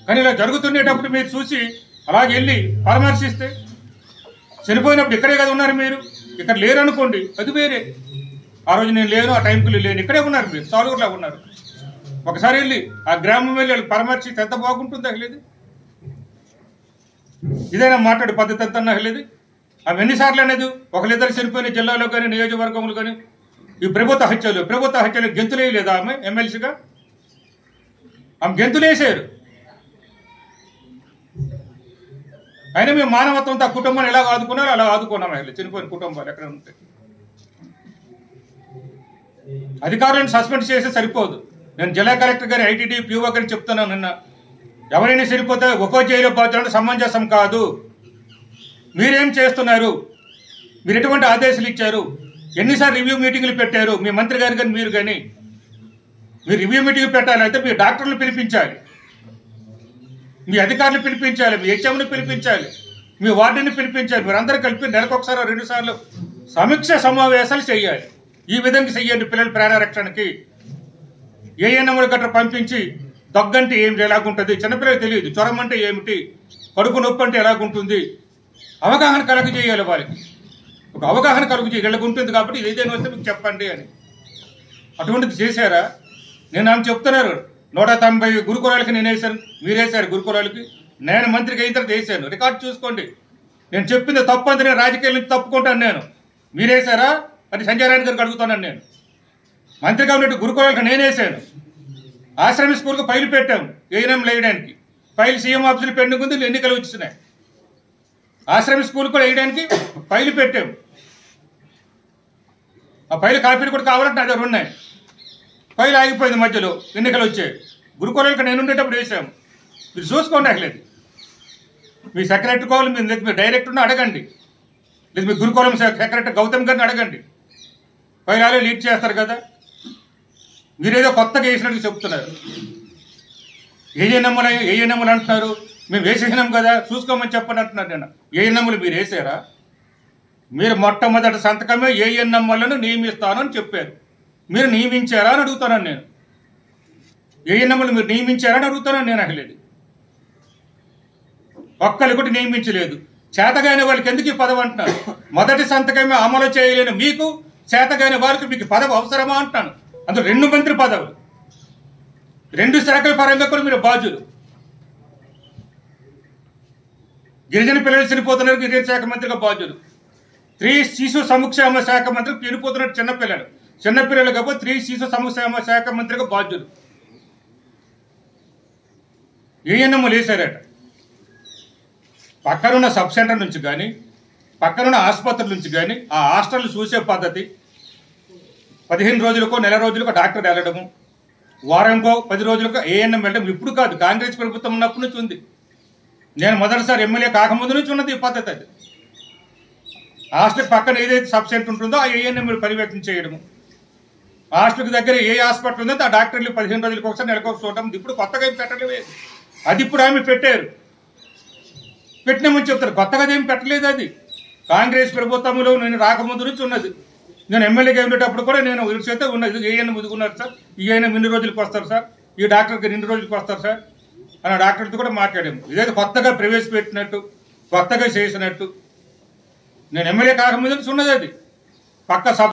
కానీ ఇలా జరుగుతుండేటప్పుడు మీరు చూసి అలాగే వెళ్ళి పరామర్శిస్తే, చనిపోయినప్పుడు ఇక్కడే కదా ఉన్నారు మీరు, ఇక్కడ లేరు అనుకోండి అది వేరే. ఆ రోజు నేను లేను, ఆ టైంకి లేను, ఇక్కడే ఉన్నారు మీరు, సాలూరులో ఉన్నారు. ఒకసారి వెళ్ళి ఆ గ్రామం వెళ్ళి పరామర్శిస్తే ఎంత బాగుంటుంది అసలేదు. ఇదైనా మాట్లాడే పద్ధతి అంతా అసలేదు. ఆమె ఎన్నిసార్లు అనేది ఒకరిద్దరు చనిపోయిన జిల్లాలో కానీ నియోజకవర్గంలో కానీ ఈ ప్రభుత్వ హత్యలు గెంతులేయలేదా ఆమె ఎమ్మెల్సీగా? ఆమె గెంతులేసారు. అయినా మేము మానవత్వంతో ఆ కుటుంబాన్ని ఎలా ఆదుకున్నారో అలా ఆదుకున్నాం. అసలు చనిపోయిన కుటుంబాలు ఎక్కడ ఉంటాయి. అధికారులను సస్పెండ్ చేస్తే సరిపోదు. నేను జిల్లా కలెక్టర్ గారి ఐటీడీ పీఓ గారిని చెప్తున్నాను నిన్న, ఎవరైనా సరిపోతే ఒక్కో జైలు బాధ్యత సమంజసం కాదు. మీరేం చేస్తున్నారు? మీరు ఎటువంటి ఆదేశాలు ఇచ్చారు? ఎన్నిసార్లు రివ్యూ మీటింగ్లు పెట్టారు? మీ మంత్రి గారు కానీ మీరు కానీ మీరు రివ్యూ మీటింగ్ పెట్టాలంటే మీ డాక్టర్లు పిలిపించాలి, మీ అధికారులు పిలిపించాలి, మీ హెచ్ఎంని పిలిపించాలి, మీ వార్డుని పిలిపించాలి. మీరందరూ కలిపి నెలకు ఒకసారి 2 సార్లు సమీక్ష సమావేశాలు చేయాలి. ఈ విధంగా చెయ్యండి. పిల్లల ప్రాణరక్షణకి ఏఎన్ఎంలు గట్రా పంపించి దగ్గంటే ఏమి ఎలాగుంటుంది, చిన్నపిల్లలకు తెలియదు. జ్వరం అంటే ఏమిటి, కడుపు నొప్పి అంటే ఎలాగుంటుంది, అవగాహన కలుగు చేయాలి. వారికి ఒక అవగాహన కలుగు చేయాలి ఉంటుంది. కాబట్టి ఏదైనా వస్తే మీకు చెప్పండి అని. అటువంటిది చేశారా? నేను ఆమె చెప్తున్నారు 190 గురుకులాలకి నేను వేశాను, మీరేశారు గురుకులాలకి. నేను మంత్రికి అయిన తర్వాత వేసాను, రికార్డు చూసుకోండి. నేను చెప్పింది తప్పు అంతా నేను రాజకీయాల నుంచి తప్పుకుంటాను. నేను మీరేశారా అని సంజయ్ రాయ్ గారికి అడుగుతున్నాను. నేను మంత్రిగా ఉన్నట్టు గురుకులాలకు నేను వేసాను. ఆశ్రమ స్కూల్కి ఫైలు పెట్టాము ఏఎన్ఎంలు వేయడానికి. ఫైల్ సీఎం ఆఫీసులు పెండింగ్ ఉంది, ఎన్నికలు వచ్చినాయి. ఆశ్రమ స్కూల్ కూడా వేయడానికి ఫైలు పెట్టాము. ఆ ఫైలు కాపీలు కూడా కావాలంటే నా దగ్గర ఉన్నాయి. ఫైల్ ఆగిపోయింది మధ్యలో, ఎన్నికలు వచ్చాయి. గురుకులాలకు నేను ఉండేటప్పుడు వేసాము. మీరు చూసుకోండి. అసలేదు మీ సెక్రటరీ కావాలి, మీరు డైరెక్టర్ను అడగండి, లేదు మీ గురుకులం సెక్రటరీ గౌతమ్ గారిని అడగండి. ఫైల్ ఆలే లీడ్ చేస్తారు కదా. మీరేదో కొత్తగా వేసినట్టు చెప్తున్నారు. ఏఎన్ఎంలు అంటున్నారు. మేము వేసేసినాం కదా చూసుకోమని చెప్పని అంటున్నారు. నేను ఏఎన్ఎంలు మీరు వేసారా? మీరు మొట్టమొదటి సంతకమే ఏఎన్ఎంలను నియమిస్తానని చెప్పారు. మీరు నియమించారా అని అడుగుతున్నాను నేను. ఏఎన్ఎంలు మీరు నియమించారా అని అడుగుతున్నాను నేను. అసలేదు ఒక్కరు కూడా నియమించలేదు. చేతగాని వాళ్ళకి ఎందుకు ఈ పదవి అంటున్నారు? మొదటి సంతకమే అమలు చేయలేని మీకు, చేతగాని వారికి మీకు పదవి అవసరమా అంటున్నాను. అందులో 2 మంత్రి పదవులు, 2 శాఖల పరంగా కూడా మీరు బాధ్యులు. గిరిజన పిల్లలు చనిపోతున్నారు, గిరిజన శాఖ మంత్రిగా బాధ్యులు. 3 శిశు సంక్షేమ శాఖ మంత్రి చనిపోతున్నారు చిన్నపిల్లలు కాబట్టి 3 శిశు సంక్షేమ శాఖ మంత్రిగా బాధ్యులు. ఏఎన్ఎంలు వేశారట. పక్కనున్న సబ్ సెంటర్ నుంచి కానీ, పక్కనున్న ఆసుపత్రుల నుంచి కానీ ఆ హాస్టల్ చూసే పద్ధతి, 15 రోజులకో నెల రోజులకో డాక్టర్ వెళ్ళడము, వారంకో 10 రోజులకో ఏఎన్ఎం వెళ్ళడం ఇప్పుడు కాదు, కాంగ్రెస్ ప్రభుత్వం ఉన్నప్పటి నుంచి ఉంది. నేను మొదటిసారి ఎమ్మెల్యే కాకముందు నుంచి ఉన్నది ఈ పద్ధతి. అది హాస్టల్ పక్కన ఏదైతే సబ్ సెంటర్ ఉంటుందో ఆ ఏఎన్ఎంలు పర్యవేక్షణ చేయడము, హాస్టల్కి దగ్గర ఏ హాస్పిటల్ ఉందో ఆ డాక్టర్లు 15 రోజులకు ఒకసారి నెలకు చూడటం. ఇప్పుడు కొత్తగా ఏం పెట్టలేదు. అది ఇప్పుడు ఆమె పెట్టినామని చెప్తారు. కొత్తగా ఏం పెట్టలేదు. అది కాంగ్రెస్ ప్రభుత్వంలో నేను రాకముందు నుంచి ఉన్నది. నేను ఎమ్మెల్యేగా ఉండేటప్పుడు కూడా నేను చేస్తే ఉన్నది. ఏఎన్ఎం ముదుకున్నారు సార్, ఈ ఏఎన్ఎం 2 రోజులకు వస్తారు సార్, ఈ డాక్టర్కి 2 రోజులకు వస్తారు సార్ అని డాక్టర్తో కూడా మాట్లాడాము. ఇదైతే కొత్తగా ప్రవేశపెట్టినట్టు, కొత్తగా చేసినట్టు. నేను ఎమ్మెల్యే కాకముందు నుంచి ఉన్నది. అది పక్క